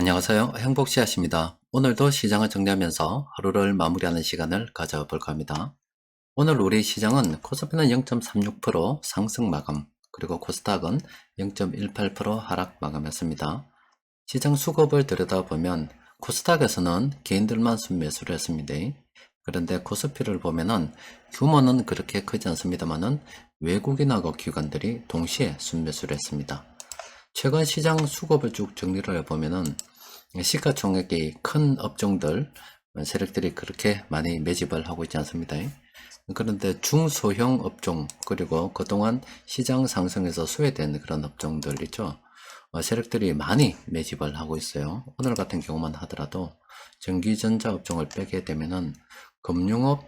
안녕하세요. 행복씨앗입니다. 오늘도 시장을 정리하면서 하루를 마무리하는 시간을 가져볼까 합니다. 오늘 우리 시장은 코스피는 0.36% 상승 마감, 그리고 코스닥은 0.18% 하락 마감했습니다. 시장 수급을 들여다보면 코스닥에서는 개인들만 순매수를 했습니다. 그런데 코스피를 보면은 규모는 그렇게 크지 않습니다만은 외국인하고 기관들이 동시에 순매수를 했습니다. 최근 시장 수급을 쭉 정리를 해보면은 시가총액이 큰 업종들 세력들이 그렇게 많이 매집을 하고 있지 않습니다. 그런데 중소형 업종, 그리고 그동안 시장 상승에서 소외된 그런 업종들 있죠. 세력들이 많이 매집을 하고 있어요. 오늘 같은 경우만 하더라도 전기전자 업종을 빼게 되면은 금융업,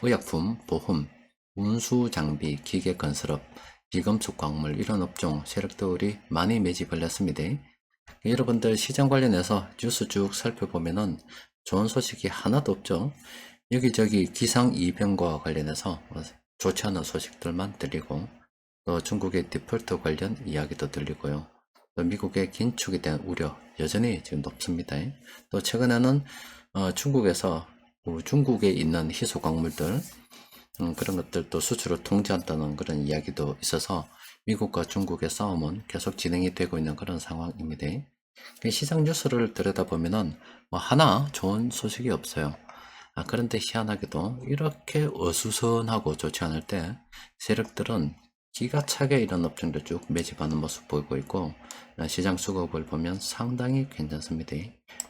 의약품, 보험, 운수장비, 기계건설업, 비금속 광물 이런 업종 세력들이 많이 매집을 했습니다. 여러분들 시장 관련해서 뉴스 쭉 살펴보면은 좋은 소식이 하나도 없죠. 여기저기 기상이변과 관련해서 좋지 않은 소식들만 들리고, 또 중국의 디폴트 관련 이야기도 들리고요. 또 미국의 긴축에 대한 우려 여전히 지금 높습니다. 또 최근에는 중국에서 중국에 있는 희소 광물들 그런 것들도 수출을 통제한다는 그런 이야기도 있어서 미국과 중국의 싸움은 계속 진행이 되고 있는 그런 상황입니다. 시장 뉴스를 들여다보면은 하나 좋은 소식이 없어요. 그런데 희한하게도 이렇게 어수선하고 좋지 않을 때 세력들은 기가 차게 이런 업종들 쭉 매집하는 모습 보이고 있고, 시장 수급을 보면 상당히 괜찮습니다.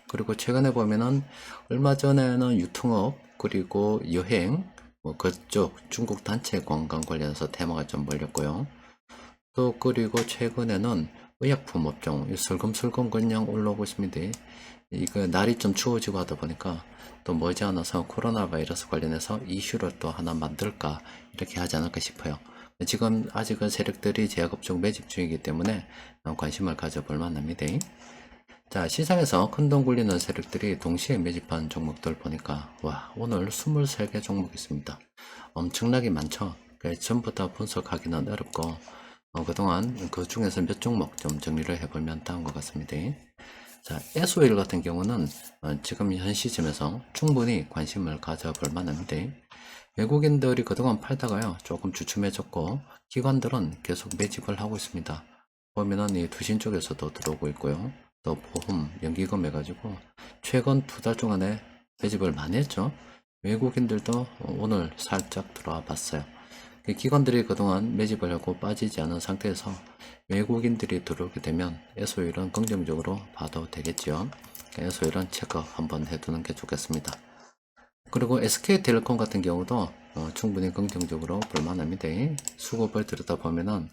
그리고 최근에 보면은 얼마 전에는 유통업 그리고 여행 그쪽 중국 단체 관광 관련해서 테마가 좀 몰렸고요. 또 그리고 최근에는 의약품 업종 슬금슬금 그냥 올라오고 있습니다. 이거 날이 좀 추워지고 하다 보니까 또 머지않아서 코로나 바이러스 관련해서 이슈를 또 하나 만들까 이렇게 하지 않을까 싶어요. 지금 아직은 세력들이 제약업종 매집 중이기 때문에 관심을 가져볼 만합니다. 자, 시장에서 큰돈 굴리는 세력들이 동시에 매집한 종목들 보니까 와, 오늘 23개 종목 있습니다. 엄청나게 많죠. 전부 다 분석하기는 어렵고 그동안 그 중에서 몇 종목 좀 정리를 해보면 다음과 같습니다. 자, SO일 같은 경우는 지금 현 시점에서 충분히 관심을 가져볼 만합니다. 외국인들이 그동안 팔다가요 조금 주춤해졌고, 기관들은 계속 매집을 하고 있습니다. 보면은 이 투신 쪽에서도 들어오고 있고요. 또 보험, 연기금 해가지고 최근 두 달 동안에 매집을 많이 했죠. 외국인들도 오늘 살짝 들어와 봤어요. 기관들이 그동안 매집을 하고 빠지지 않은 상태에서 외국인들이 들어오게 되면 SO일은 긍정적으로 봐도 되겠죠. SO일은 체크 한번 해두는 게 좋겠습니다. 그리고 SK텔레콤 같은 경우도 충분히 긍정적으로 볼만합니다. 수급을 들여다보면은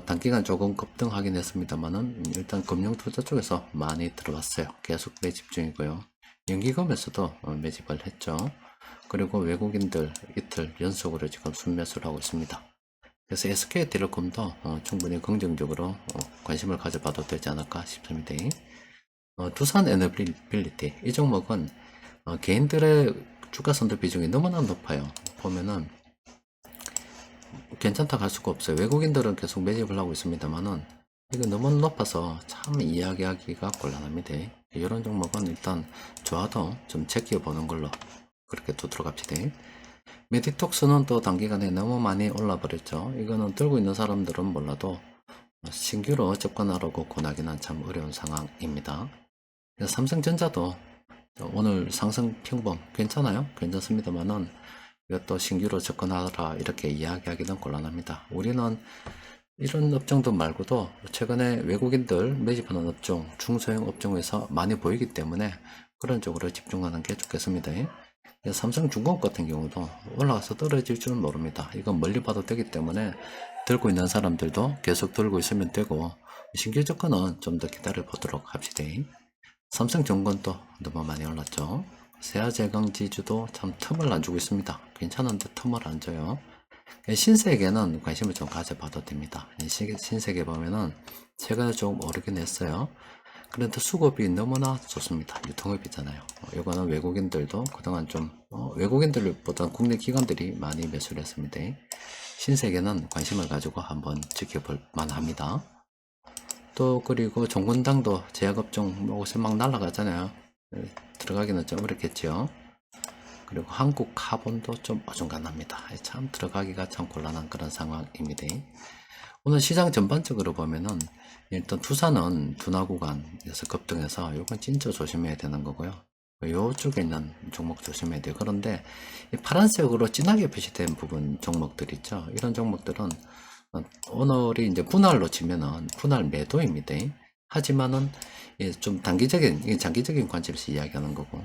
단기간 조금 급등하긴 했습니다만은 일단 금융투자 쪽에서 많이 들어왔어요. 계속 매집 중이고요. 연기금에서도 매집을 했죠. 그리고 외국인들 이틀 연속으로 지금 순매수를 하고 있습니다. 그래서 SK텔레콤도 충분히 긍정적으로 관심을 가져봐도 되지 않을까 싶습니다. 두산 에너빌리티 이 종목은 개인들의 주가 선도 비중이 너무나 높아요. 보면은 괜찮다고 할 수가 없어요. 외국인들은 계속 매집을 하고 있습니다만은 이거 너무 높아서 참 이야기하기가 곤란합니다. 이런 종목은 일단 좋아도 좀 제껴보는 걸로 그렇게 두도록 합시다. 메디톡스는 또 단기간에 너무 많이 올라 버렸죠. 이거는 들고 있는 사람들은 몰라도 신규로 접근하려고 권하기는 참 어려운 상황입니다. 삼성전자도 오늘 상승 평범 괜찮아요? 괜찮습니다만은 이것도 신규로 접근하라 이렇게 이야기하기는 곤란합니다. 우리는 이런 업종도 말고도 최근에 외국인들 매집하는 업종, 중소형 업종에서 많이 보이기 때문에 그런 쪽으로 집중하는 게 좋겠습니다. 삼성중공업 같은 경우도 올라가서 떨어질 줄은 모릅니다. 이건 멀리 봐도 되기 때문에 들고 있는 사람들도 계속 들고 있으면 되고, 신규 접근은 좀 더 기다려 보도록 합시다. 삼성전건도 너무 많이 올랐죠. 세아제강지주도 참 틈을 안 주고 있습니다. 괜찮은데 틈을 안 줘요. 신세계는 관심을 좀 가져봐도 됩니다. 신세계 보면은 최근에 좀 오르긴 했어요. 그런데 수급이 너무나 좋습니다. 유통업이잖아요. 이거는 외국인들도 그동안 좀 외국인들보다 국내 기관들이 많이 매수를 했습니다. 신세계는 관심을 가지고 한번 지켜볼 만합니다. 또 그리고 종군당도 제약업종 뭐 요새 막 날아가잖아요. 들어가기는 좀 어렵겠죠. 그리고 한국 카본도 좀 어중간합니다. 참 들어가기가 참 곤란한 그런 상황입니다. 오늘 시장 전반적으로 보면은 일단 투자는 둔화 구간에서 급등해서 이건 진짜 조심해야 되는 거고요. 요쪽에 있는 종목 조심해야 돼요. 그런데 이 파란색으로 진하게 표시된 부분 종목들 있죠. 이런 종목들은 오늘이 이제 분할로 치면은 분할 매도입니다. 하지만은 좀 단기적인, 장기적인 관점에서 이야기하는 거고,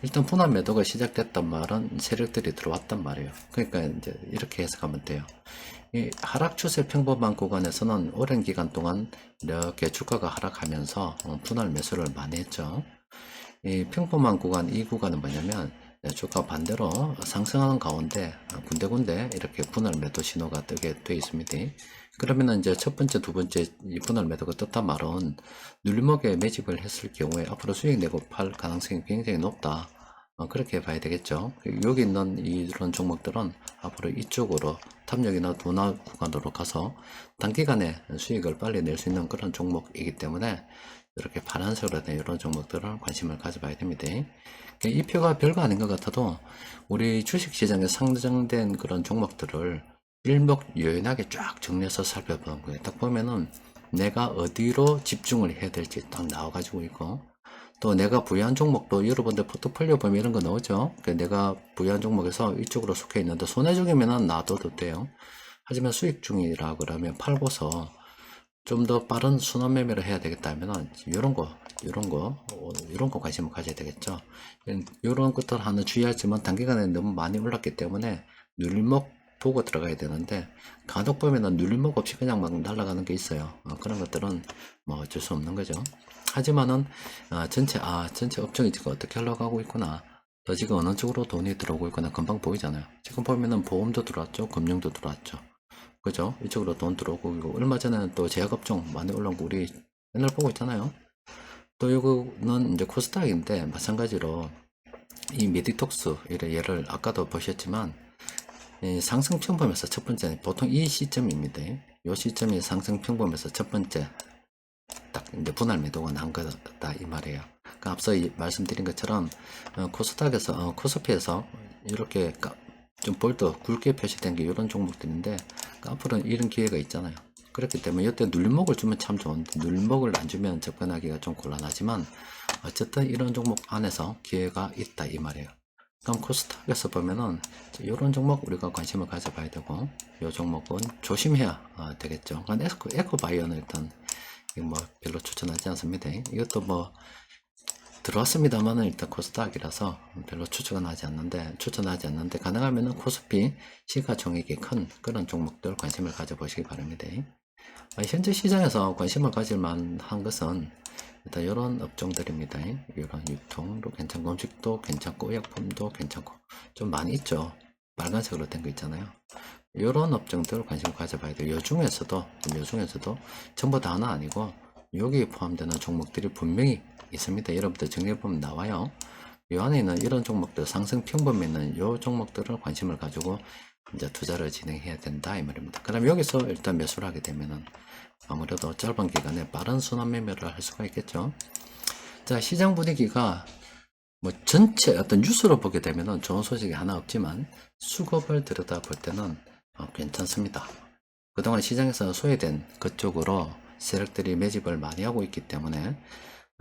일단 분할 매도가 시작됐단 말은 세력들이 들어왔단 말이에요. 그러니까 이제 이렇게 해석하면 돼요. 이 하락 추세 평범한 구간에서는 오랜 기간 동안 이렇게 주가가 하락하면서 분할 매수를 많이 했죠. 이 평범한 구간, 이 구간은 뭐냐면 주가 반대로 상승하는 가운데 군데군데 이렇게 분할 매도 신호가 뜨게 돼 있습니다. 그러면은 이제 첫 번째, 두 번째 이 분할 매도가 떴단 말은 눌림목에 매집을 했을 경우에 앞으로 수익 내고 팔 가능성이 굉장히 높다. 그렇게 봐야 되겠죠. 여기 있는 이런 종목들은 앞으로 이쪽으로 탑력이나 둔화 구간으로 가서 단기간에 수익을 빨리 낼 수 있는 그런 종목이기 때문에 이렇게 파란색으로 된 이런 종목들은 관심을 가져봐야 됩니다. 이 표가 별거 아닌 것 같아도 우리 주식시장에 상장된 그런 종목들을 일목요연하게 쫙 정리해서 살펴보는 거예요. 딱 보면은 내가 어디로 집중을 해야 될지 딱 나와가지고 있고, 또 내가 부여한 종목도 여러분들 포트폴리오 보면 이런 거 나오죠. 내가 부여한 종목에서 이쪽으로 속해 있는데 손해중이면 놔둬도 돼요. 하지만 수익 중이라 그러면 팔고서 좀 더 빠른 순환 매매를 해야 되겠다 하면은 이런 거 관심을 가져야 되겠죠. 이런 것들 하나 주의하지만 단기간에 너무 많이 올랐기 때문에 눌림목 보고 들어가야 되는데, 간혹 보면은 눌림목 없이 그냥 막 날아가는 게 있어요. 그런 것들은 뭐 어쩔 수 없는 거죠. 하지만은 전체 업종이 지금 어떻게 흘러가고 있구나, 또 지금 어느 쪽으로 돈이 들어오고 있구나 금방 보이잖아요. 지금 보면은 보험도 들어왔죠, 금융도 들어왔죠. 그죠? 이쪽으로 돈 들어오고, 이거 얼마 전에는 또 제약업종 많이 올라온 거 우리 맨날 보고 있잖아요. 또 이거는 이제 코스닥인데 마찬가지로 이 메디톡스 얘를 아까도 보셨지만 상승 평범에서 첫 번째, 보통 이 시점입니다. 이 시점이 상승 평범에서 첫 번째 딱 이제 분할 매도가 난 거다 이 말이에요. 그러니까 앞서 말씀드린 것처럼 코스닥에서 코스피에서 이렇게 좀 볼더 굵게 표시된 게 이런 종목들인데, 앞으로는 이런 기회가 있잖아요. 그렇기 때문에 이때 눌림목을 주면 참 좋은데 눌림목을 안 주면 접근하기가 좀 곤란하지만 어쨌든 이런 종목 안에서 기회가 있다 이 말이에요. 그럼 코스닥에서 보면은 이런 종목 우리가 관심을 가져봐야 되고, 이 종목은 조심해야 되겠죠. 에코바이오는 일단 이거 뭐 별로 추천하지 않습니다. 이것도 뭐 들어왔습니다만은 일단 코스닥이라서 별로 추천하지 않는데 가능하면은 코스피 시가총액이 큰 그런 종목들 관심을 가져보시기 바랍니다. 현재 시장에서 관심을 가질 만한 것은 일단 이런 업종들입니다. 이런 유통도 괜찮고 음식도 괜찮고 의약품도 괜찮고 좀 많이 있죠. 빨간색으로 된 거 있잖아요. 이런 업종들 관심 가져봐야 돼요. 요 중에서도 전부 다는 아니고 여기에 포함되는 종목들이 분명히 있습니다. 여러분들 정리해보면 나와요. 이 안에 있는 이런 종목들, 상승 평범에 있는 이 종목들을 관심을 가지고 이제 투자를 진행해야 된다 이 말입니다. 그럼 여기서 일단 매수를 하게 되면은 아무래도 짧은 기간에 빠른 순환 매매를 할 수가 있겠죠. 자, 시장 분위기가 뭐 전체 어떤 뉴스로 보게 되면은 좋은 소식이 하나 없지만 수급을 들여다 볼 때는 괜찮습니다. 그동안 시장에서 소외된 그쪽으로 세력들이 매집을 많이 하고 있기 때문에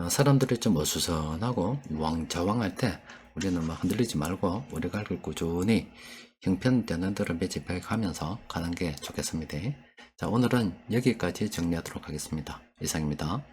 사람들이 좀 어수선하고 우왕좌왕할 때 우리는 막 흔들리지 말고 우리가 할 걸 꾸준히 형편되는 대로 매집해 가면서 가는 게 좋겠습니다. 자, 오늘은 여기까지 정리하도록 하겠습니다. 이상입니다.